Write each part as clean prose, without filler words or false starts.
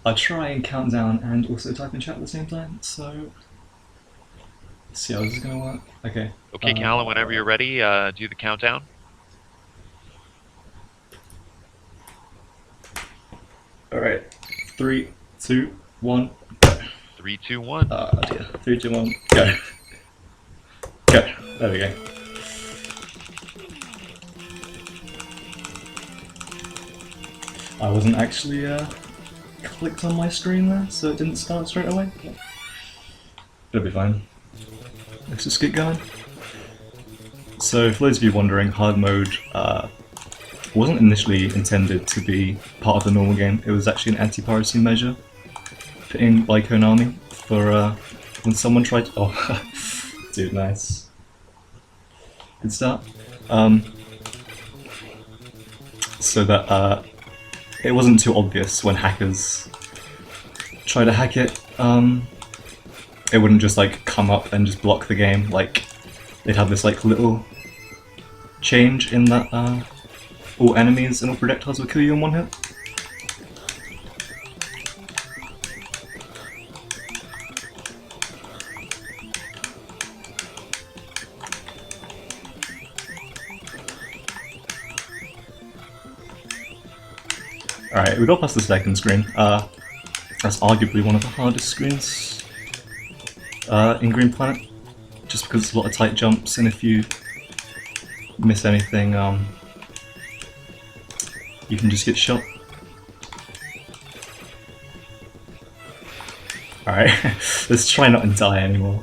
I try and count down and also type in chat at the same time, so let's see how this is gonna work. Okay. Okay, Callan, whenever you're ready, do the countdown. Alright. 3, 2, 1, go. 3, 2, 1. Dear. 3, 2, 1, go. Go. There we go. I wasn't actually clicked on my screen there, so it didn't start straight away. It'll be fine. Let's just get going. So, for those of you wondering, hard mode wasn't initially intended to be part of the normal game. It was actually an anti-piracy measure put in by Konami for when someone tried to... Oh, dude, nice. Good start. So that it wasn't too obvious when hackers try to hack it. It wouldn't just like come up and just block the game. Like they'd have this like little change in that all enemies and all projectiles will kill you in one hit. Alright, we got past the second screen. That's arguably one of the hardest screens in Green Planet, just because it's a lot of tight jumps, and if you miss anything, you can just get shot. Alright, let's try not to die anymore.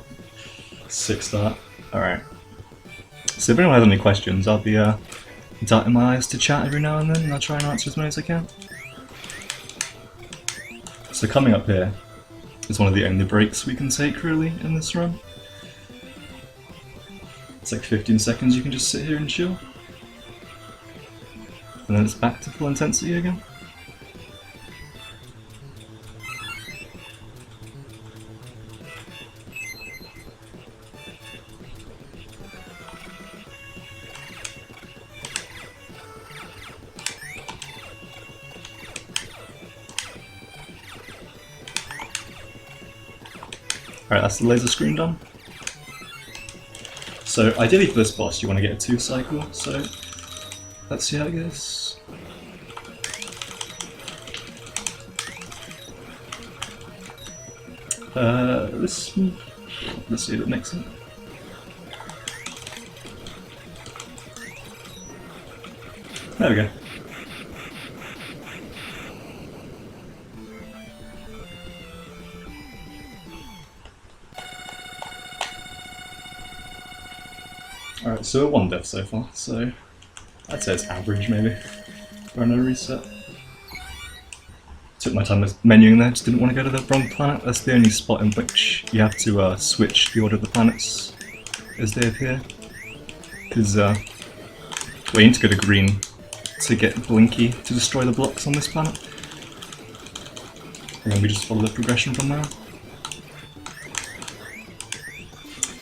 Sick start. Alright. So if anyone has any questions, I'll be darting my eyes to chat every now and then, and I'll try and answer as many as I can. So coming up here is one of the only breaks we can take really in this run. It's like 15 seconds you can just sit here and chill. And then it's back to full intensity again. Alright, that's the laser screen done. So ideally for this boss you want to get a 2 cycle, so let's see how it goes. Let's see if it makes it. There we go. Alright, so we're 1 death so far, so I'd say it's average maybe for another reset. Took my time menuing there, just didn't want to go to the wrong planet. That's the only spot in which you have to switch the order of the planets as they appear. Because well, you need to go to green to get Blinky to destroy the blocks on this planet. And then we just follow the progression from there.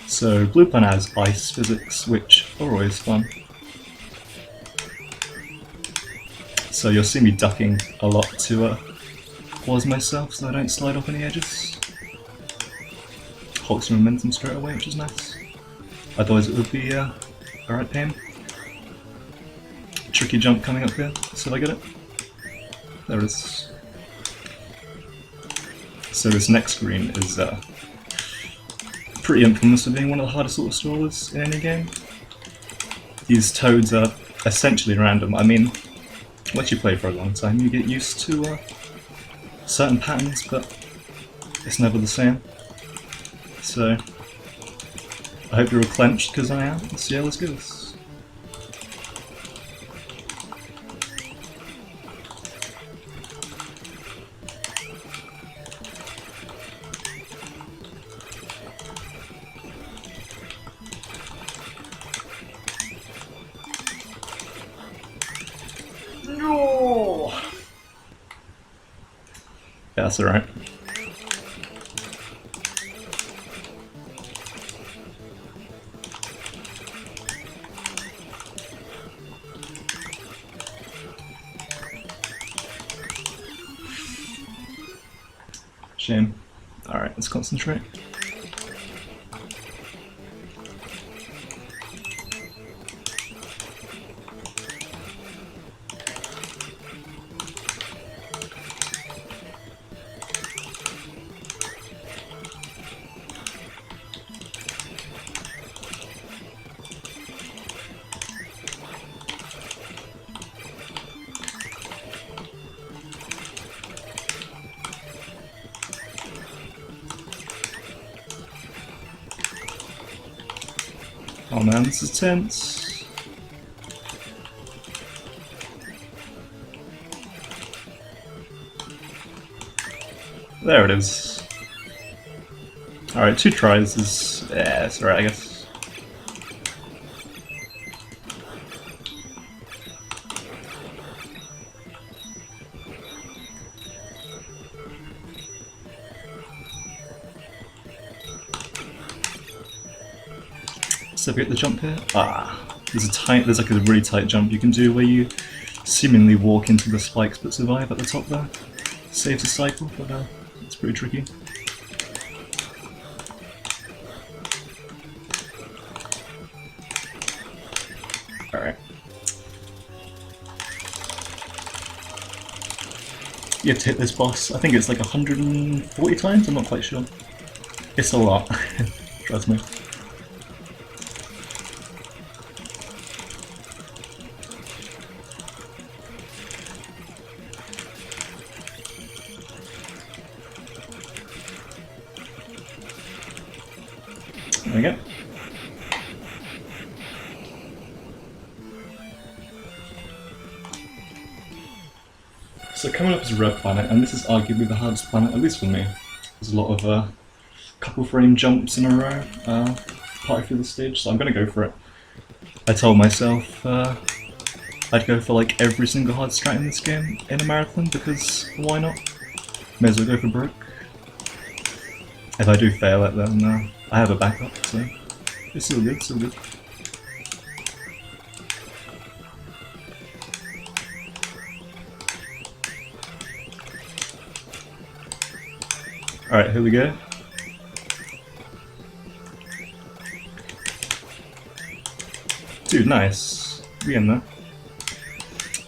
So blue planet has ice physics, which are always fun. So you'll see me ducking a lot to pause myself so I don't slide off any edges. Holds momentum straight away, which is nice. Otherwise it would be a right pain. Tricky jump coming up here, so if I get it. There it is. So this next screen is pretty infamous for being one of the hardest sort of strollers in any game. These toads are essentially random. I mean, once you play for a long time you get used to certain patterns, but it's never the same. So, I hope you're all clenched because I am. So yeah, let's do this. No. Yeah, that's alright. Shame. Alright, let's concentrate. Oh man, this is tense. There it is. Alright, 2 tries is... yeah, it's alright, I guess. So we get the jump here. Ah, there's like a really tight jump you can do where you seemingly walk into the spikes but survive at the top there. Saves the cycle, but it's pretty tricky. Alright. You have to hit this boss, I think it's like 140 times, I'm not quite sure. It's a lot, trust me. There we go. So coming up is a red planet, and this is arguably the hardest planet, at least for me. There's a lot of couple frame jumps in a row, partly through the stage, so I'm gonna go for it. I told myself I'd go for like every single hard strat in this game in a marathon, because why not? May as well go for broke. If I do fail it, then I have a backup, so it's still good, still good. Alright, here we go. Dude, nice. We in there.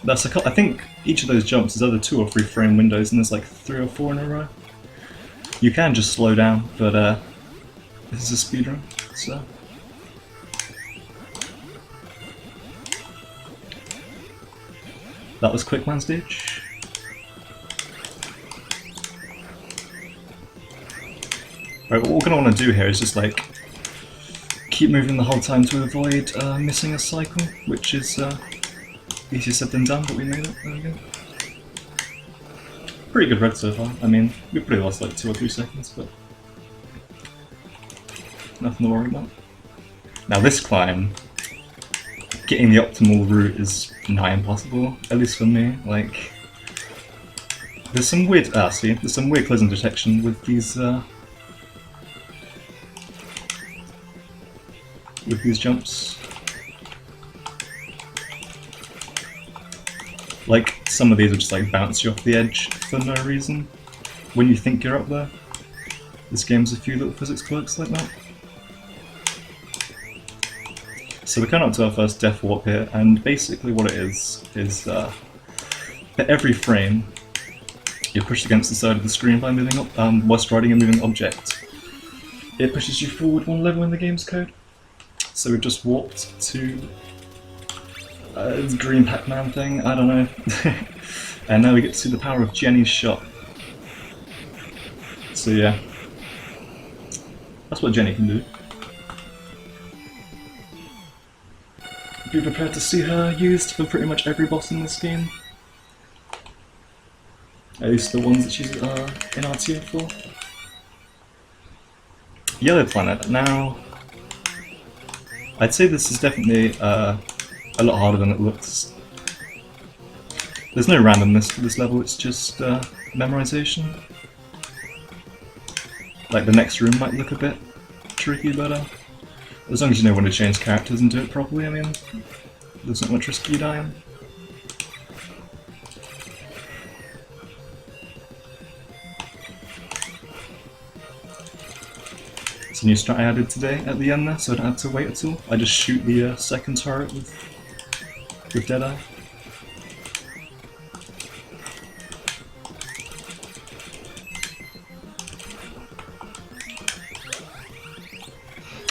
That's I think each of those jumps is either 2 or 3 frame windows, and there's like 3 or 4 in a row. You can just slow down, but this is a speedrun, so... That was Quickman stage. Right, what we're going to want to do here is just like keep moving the whole time to avoid missing a cycle, which is easier said than done, but we made it. There we go. Pretty good red so far. I mean, we probably lost like 2 or 3 seconds, but nothing to worry about. Now this climb, getting the optimal route is nigh impossible, at least for me. Like, there's some weird there's some weird collision detection with these jumps. Like, some of these will just like bounce you off the edge for no reason when you think you're up there. This game's a few little physics quirks like that. So we're coming up to our first death warp here, and basically what it is for every frame you're pushed against the side of the screen by moving up, whilst riding a moving object. It pushes you forward 1 level in the game's code. So we've just warped to this green Pac-Man thing, I don't know. And now we get to see the power of Jenny's shot. So yeah, that's what Jenny can do. Be prepared to see her used for pretty much every boss in this game. At least the ones that she's in RTA for. Yellow planet. Now, I'd say this is definitely a lot harder than it looks. There's no randomness to this level, it's just memorization. Like the next room might look a bit tricky, but as long as you know when to change characters and do it properly, I mean, there's not much risk of you dying. It's a new strat I added today at the end there, so I don't have to wait at all. I just shoot the second turret with Deadeye.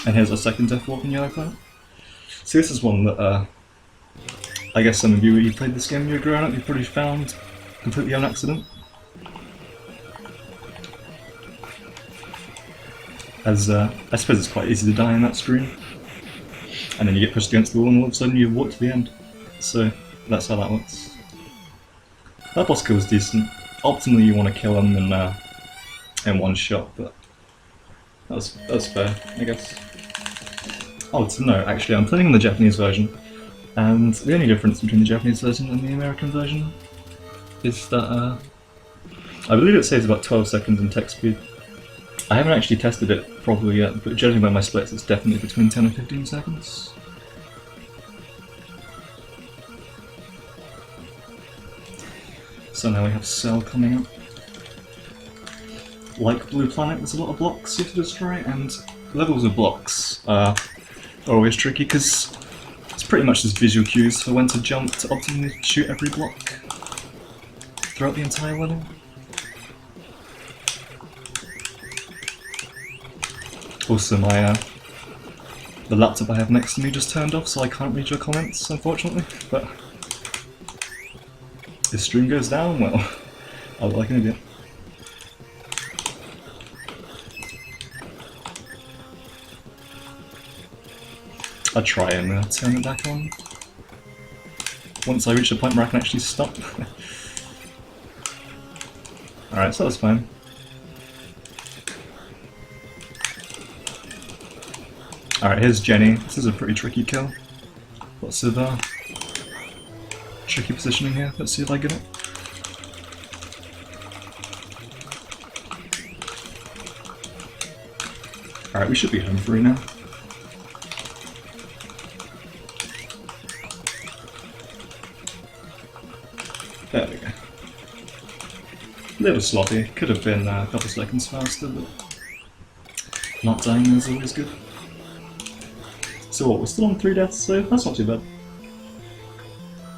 And here's our second Death Walk in Yellow Planet. So this is one that I guess some of you who played this game when you were growing up, you probably found completely on accident. As I suppose it's quite easy to die on that screen. And then you get pushed against the wall and all of a sudden you walk to the end. So that's how that works. That boss kill was decent. Optimally you want to kill him in one shot, but that was fair, I guess. Oh, no, actually I'm playing on the Japanese version. And the only difference between the Japanese version and the American version is that I believe it saves about 12 seconds in text speed. I haven't actually tested it properly yet, but judging by my splits it's definitely between 10 and 15 seconds. So now we have Cell coming up. Like Blue Planet, there's a lot of blocks you have to destroy, and levels of blocks are always tricky because it's pretty much just visual cues for when to jump to optimally shoot every block throughout the entire level. Also, the laptop I have next to me just turned off, so I can't read your comments, unfortunately. But if stream goes down, well, I'll look like an idiot. I'll try and turn it back on once I reach a point where I can actually stop. Alright, so that's fine. Alright, here's Jenny. This is a pretty tricky kill. Lots of tricky positioning here. Let's see if I get it. Alright, we should be home free now. There we go. A little sloppy. Could have been a couple seconds faster, but not dying is always good. So what, we're still on 3 deaths, so that's not too bad.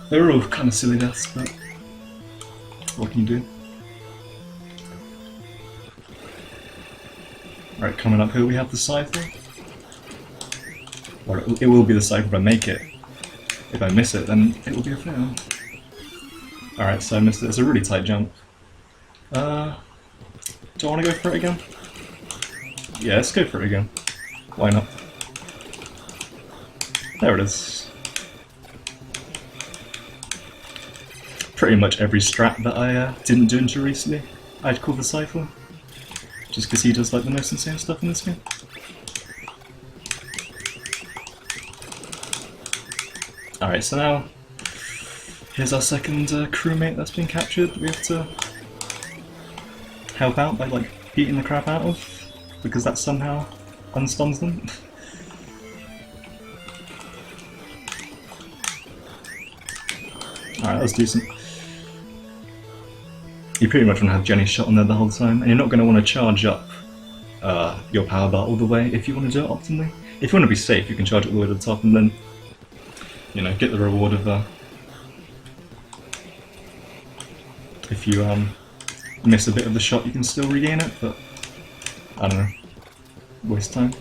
They were all kind of silly deaths, but what can you do? Right, coming up here we have the Cypher. Or it will be the Cypher if I make it. If I miss it, then it will be a fail. Alright, so I missed it. It's a really tight jump. Do I want to go for it again? Yeah, let's go for it again. Why not? There it is. Pretty much every strat that I didn't do until recently, I'd call the Cypher. Just because he does like the most insane stuff in this game. Alright, so now here's our second crewmate that's been captured. We have to help out by like beating the crap out of, because that somehow unstuns them. Alright, that's decent. You pretty much want to have Jenny shot on there the whole time, and you're not going to want to charge up your power bar all the way if you want to do it optimally. If you want to be safe, you can charge it all the way to the top and then, you know, get the reward of if you miss a bit of the shot, you can still regain it, but I don't know, waste time.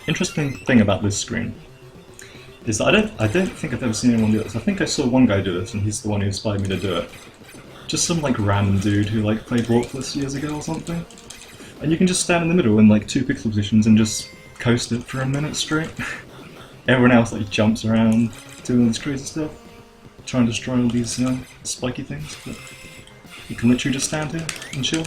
Interesting thing about this screen is that I don't think I've ever seen anyone do this. I think I saw one guy do this, and he's the one who inspired me to do it. Just some like random dude who like played Walkless years ago or something. And you can just stand in the middle in like 2 pixel positions and just coast it for a minute straight. Everyone else like jumps around, doing all this crazy stuff, trying to destroy all these spiky things, but you can literally just stand here and chill.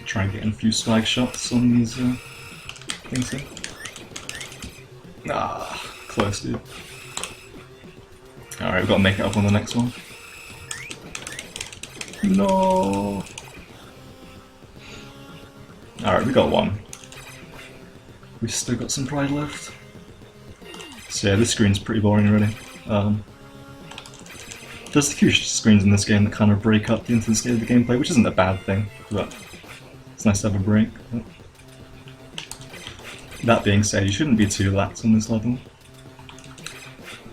Try and get in a few swag shots on these things here. Ah, close, dude. Alright, we've got to make it up on the next one. No. Alright, we got one. We've still got some pride left. So yeah, this screen's pretty boring already. There's a few screens in this game that kind of break up the intensity of the gameplay, which isn't a bad thing, but it's nice to have a break. That being said, you shouldn't be too lax on this level,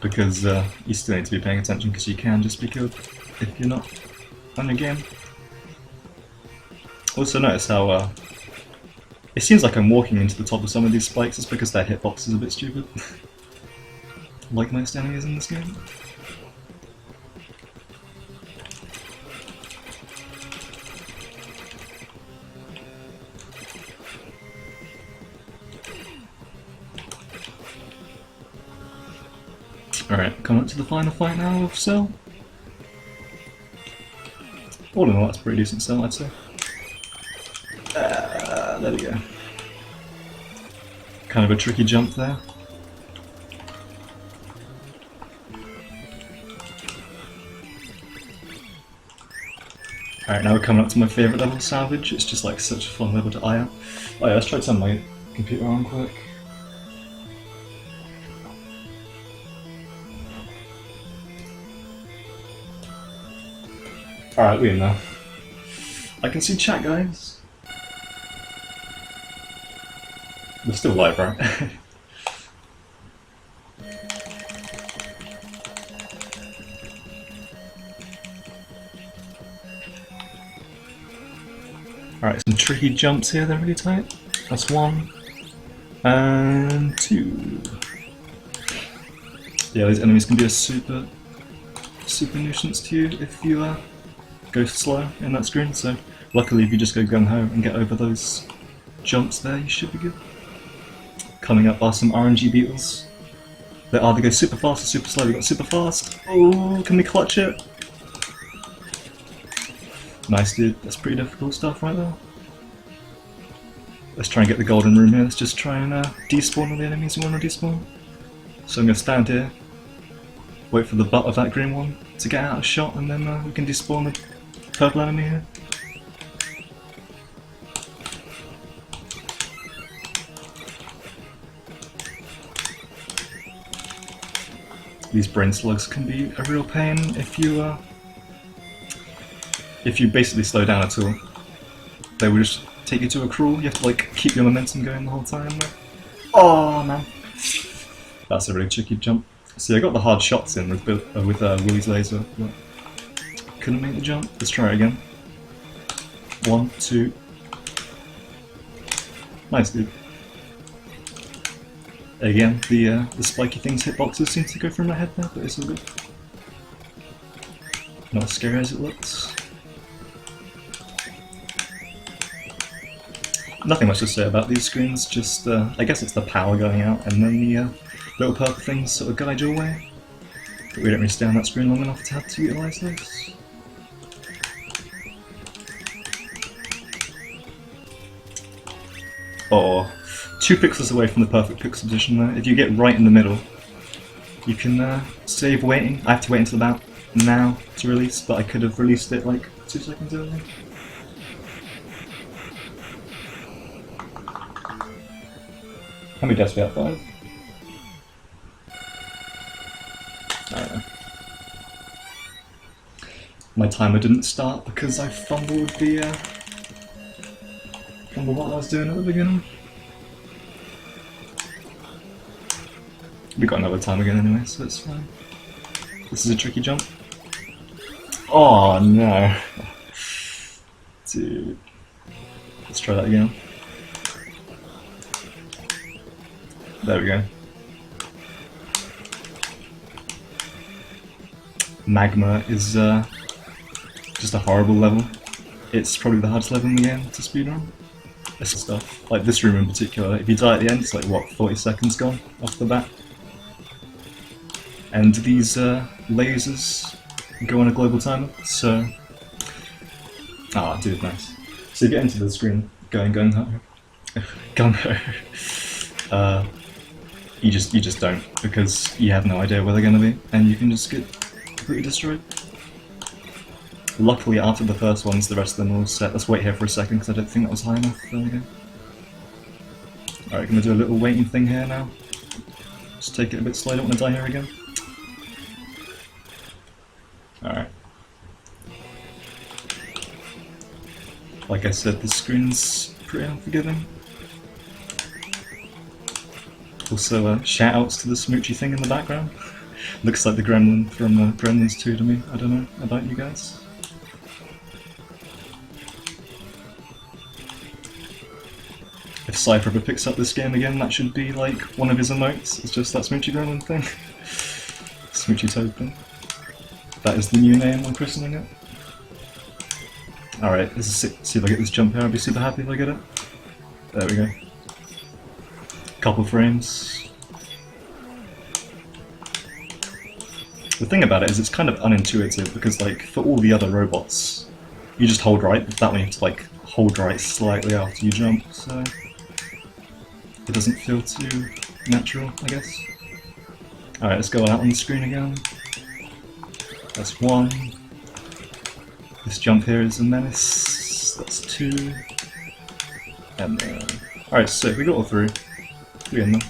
because you still need to be paying attention because you can just be killed if you're not on your game. Also notice how it seems like I'm walking into the top of some of these spikes. It's because their hitbox is a bit stupid. Like most enemies in this game. Alright, coming up to the final fight now of Cell. All in all, that's a pretty decent Cell, I'd say. There we go. Kind of a tricky jump there. Alright, now we're coming up to my favourite level, Salvage. It's just like such a fun level to eye out. Oh yeah, let's try to turn my computer on quick. Alright, we in now. I can see chat, guys. We're still live, right? Alright, some tricky jumps here, they're really tight. That's 1. And 2. Yeah, these enemies can be a super nuisance to you if you go slow in that screen, so luckily if you just go gung-ho and get over those jumps there, you should be good. Coming up are some RNG beetles. They either go super fast or super slow. We got super fast. Oh, can we clutch it? Nice, dude. That's pretty difficult stuff right there. Let's try and get the golden room here. Let's just try and despawn all the enemies we want to despawn. So I'm going to stand here, wait for the butt of that green one to get out of shot, and then we can despawn the purple enemy here. These brain slugs can be a real pain if you basically slow down at all. They will just take you to a crawl. You have to like keep your momentum going the whole time. Oh man, that's a really tricky jump. See, I got the hard shots in with Willie's laser, but couldn't make the jump. Let's try it again. 1, 2. Nice, dude. Again, the spiky things hitboxes seem to go through my head there, but it's all good. Not as scary as it looks. Nothing much to say about these screens, just I guess it's the power going out and then the little purple things sort of guide your way. But we don't really stay on that screen long enough to have to utilise this. Oh, 2 pixels away from the perfect pixel position there. If you get right in the middle, you can save waiting. I have to wait until about now to release, but I could have released it like 2 seconds earlier. How many deaths we have? 5? I don't know. My timer didn't start because I fumbled what I was doing at the beginning. We got another time again anyway, so it's fine. This is a tricky jump. Oh no. Dude. Let's try that again. There we go. Magma is just a horrible level. It's probably the hardest level in the game to speedrun. This stuff, like this room in particular, if you die at the end, it's like what, 40 seconds gone off the bat. And these lasers go on a global timer, so... Ah, dude, nice. So you get into the screen, going gung-ho. Gung-ho. You just don't, because you have no idea where they're going to be, and you can just get completely destroyed. Luckily, after the first ones, the rest of them are all set. Let's wait here for a second, because I don't think that was high enough. There we go. Alright, gonna do a little waiting thing here now. Just take it a bit slow, don't want to die here again. Alright. Like I said, the screen's pretty unforgiving. Also, shoutouts to the smoochy thing in the background. Looks like the gremlin from Gremlins 2 to me. I don't know about you guys. If Cypher ever picks up this game again, that should be like one of his emotes. It's just that smoochy gremlin thing. Smoochy token. That is the new name I'm christening it. Alright, see if I get this jump here. I'll be super happy if I get it. There we go. Couple frames. The thing about it is it's kind of unintuitive because like for all the other robots you just hold right, but that one you have to like hold right slightly after you jump, so it doesn't feel too natural, I guess. Alright, let's go out on the screen again. That's 1. This jump here is a menace. That's 2. And then... Alright, so we got all 3. We're in them.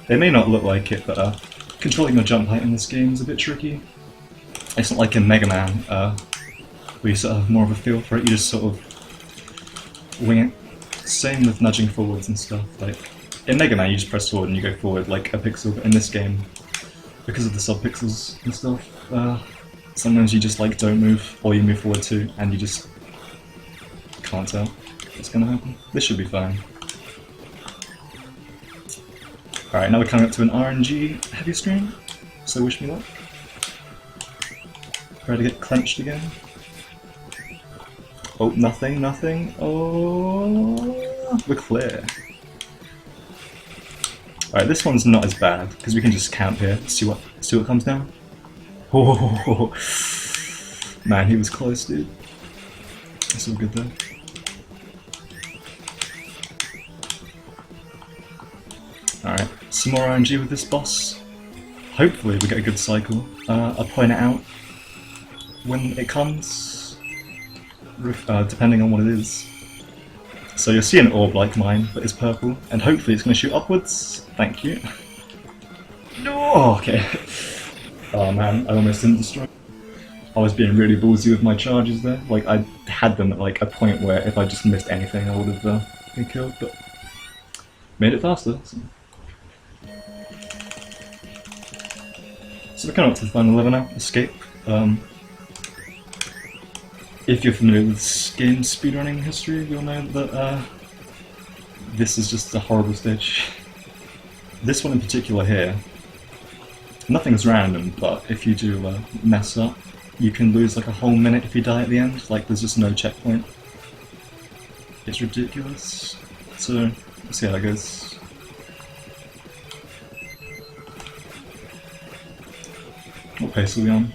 They may not look like it, but controlling your jump height in this game is a bit tricky. It's not like in Mega Man, where you sort of have more of a feel for it, you just sort of wing it. Same with nudging forwards and stuff. Like in Mega Man you just press forward and you go forward like a pixel, but in this game, because of the subpixels and stuff, sometimes you just like don't move, or you move forward too, and you just can't tell what's gonna happen. This should be fine. Alright, now we're coming up to an RNG heavy screen, so wish me luck. Try to get clenched again. Oh, nothing, nothing. Oh, we're clear. Alright, this one's not as bad, because we can just camp here, see what comes down. Oh, man, he was close, dude. It's all good though. Alright, some more RNG with this boss. Hopefully we get a good cycle. I'll point it out when it comes, depending on what it is. So you'll see an orb like mine, but it's purple, and hopefully it's going to shoot upwards. Thank you. No! Okay. Oh man, I almost didn't destroy. I was being really ballsy with my charges there. Like, I had them at like a point where if I just missed anything I would have been killed, but made it faster. So we're coming up to the final level now, Escape. If you're familiar with this game's speedrunning history, you'll know that this is just a horrible stage. This one in particular here, nothing's random, but if you do mess up, you can lose like a whole minute if you die at the end. Like, there's just no checkpoint. It's ridiculous. So, let's see how that goes. What pace are we on?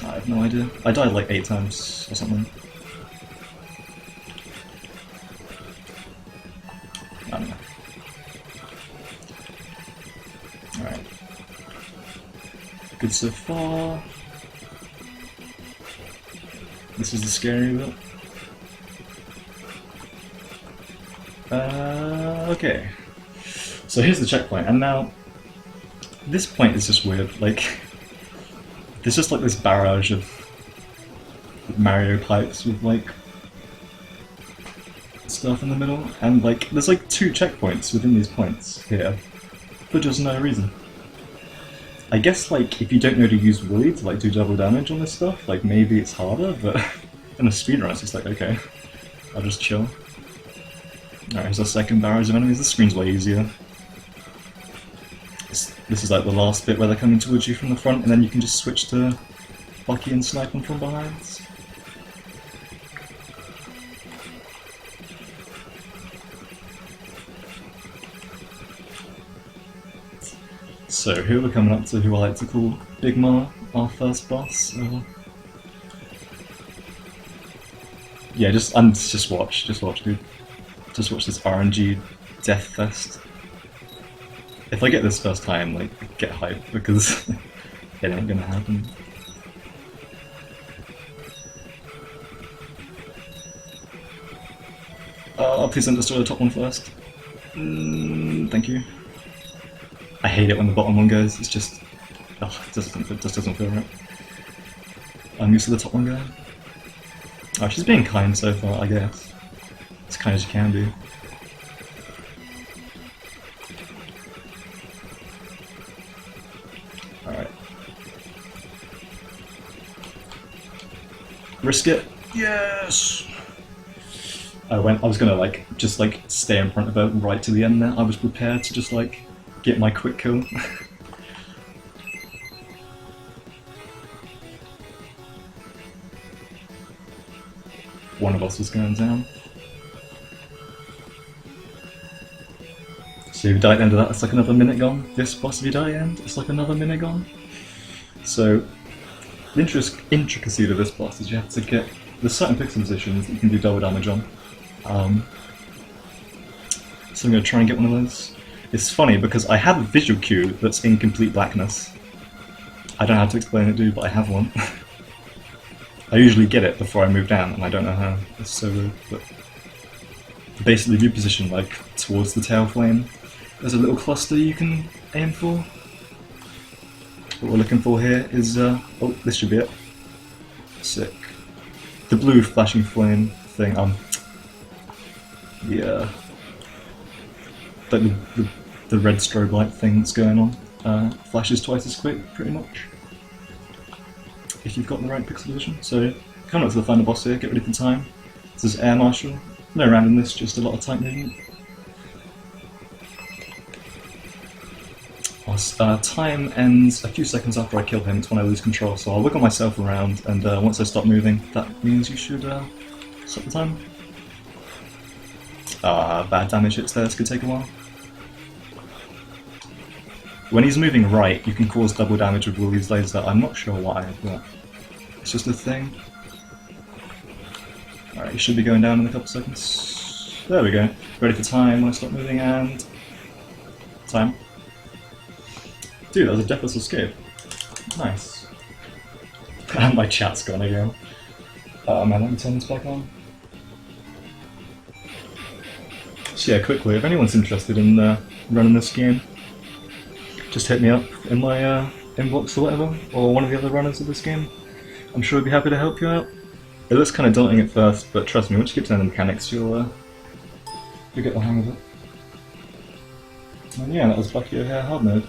I have no idea. I died like 8 times or something. I don't know. Alright. Good so far. This is the scary bit. Okay. So here's the checkpoint, and now this point is just weird. Like, there's just like this barrage of Mario pipes with like stuff in the middle, and like there's like 2 checkpoints within these points here for just no reason. I guess like if you don't know to use Wooly to like do double damage on this stuff, like maybe it's harder, but in a speedrun it's just like, okay, I'll just chill. Alright, here's our second barrage of enemies. This screen's way easier. This is like the last bit where they're coming towards you from the front, and then you can just switch to Bucky and snipe them from behind. So here we're coming up to who I like to call Big Ma, our first boss. Yeah, just watch, dude. Just watch this RNG death fest. If I get this first time, like, get hyped, because it ain't gonna happen. Please don't destroy the top one first. Thank you. I hate it when the bottom one goes. It's just... Oh, it just doesn't feel right. I'm used to the top one going. Oh, she's being kind so far, I guess. As kind as you can be. Alright. Risk it. Yes! I was gonna just stay in front of her right to the end there. I was prepared to just get my quick kill. One of us was going down. So if you die at the end of that, it's like another minute gone. This boss, if you die at the end, it's like another minute gone. So the intricacy to this boss is you have to get... There's certain pixel positions that you can do double damage on. So I'm going to try and get one of those. It's funny because I have a visual cue that's in complete blackness. I don't know how to explain it, dude, but I have one. I usually get it before I move down, and I don't know how. It's so weird, but... Basically, if you position, towards the tail flame, there's a little cluster you can aim for. What we're looking for here is, oh, this should be it. Sick. The blue flashing flame thing, the red strobe light thing that's going on, flashes twice as quick, pretty much. If you've got the right pixel position. So, come up to the final boss here, get ready for time. This is Air Marshal. No randomness, just a lot of tight movement. Time ends a few seconds after I kill him, it's when I lose control, so I'll wiggle myself around, and once I stop moving, that means you should stop the time. Bad damage hits there, this could take a while. When he's moving right, you can cause double damage with all these lasers. I'm not sure why, but it's just a thing. Alright, you should be going down in a couple seconds. There we go. Ready for time when I stop moving, and... time. Dude, that was a deathless escape. Nice. And my chat's gone again. Man, let me turn this back on. So yeah, quickly, if anyone's interested in running this game, just hit me up in my inbox or whatever, or one of the other runners of this game. I'm sure I'd be happy to help you out. It looks kind of daunting at first, but trust me, once you get to know the mechanics, you'll get the hang of it. And yeah, that was Bucky Hare hard mode.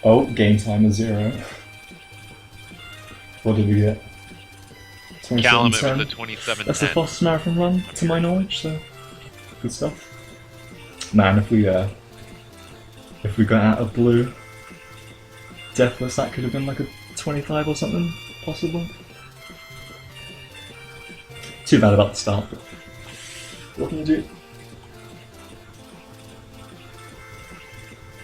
Oh, game time is 0. What did we get? Callumbal with 27:10. the 27. That's the fastest marathon run, to my knowledge, so good stuff. Man, if we got out of blue deathless, that could have been like a 25 or something, possibly. Too bad about the start, but what can you do?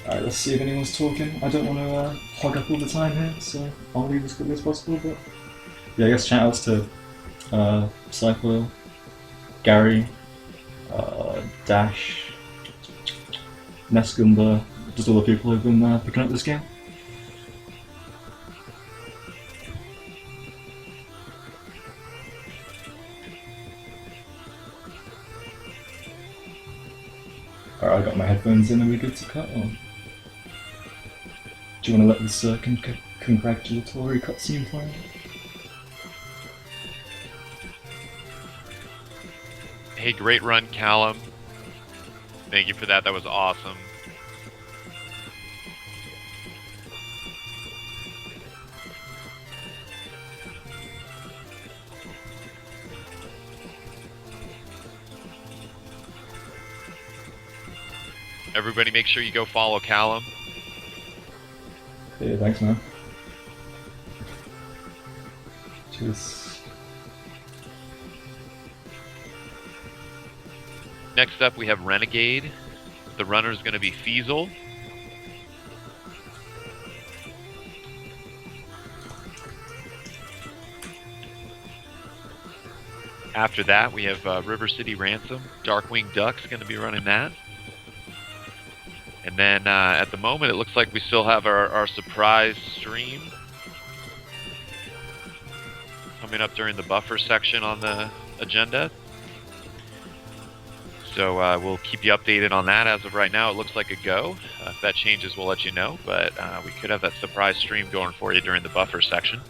Alright, let's see if anyone's talking. I don't want to hog up all the time here, so I'll leave as quickly as possible, but... Yeah, I guess shoutouts to Cypher, Gary, Dash, Nescumber, just all the people who've been picking up this game. Alright, I got my headphones in, are we good to cut on? Do you want to let this congratulatory cutscene play? Hey, great run, Callum. Thank you for that. That was awesome. Everybody make sure you go follow Callum. Yeah, thanks, man. Cheers. Next up, we have Renegade. The runner is going to be Feasel. After that, we have River City Ransom. Darkwing Duck's going to be running that. And then at the moment, it looks like we still have our surprise stream coming up during the buffer section on the agenda. So we'll keep you updated on that. As of right now, it looks like a go. If that changes, we'll let you know. But we could have that surprise stream going for you during the buffer section.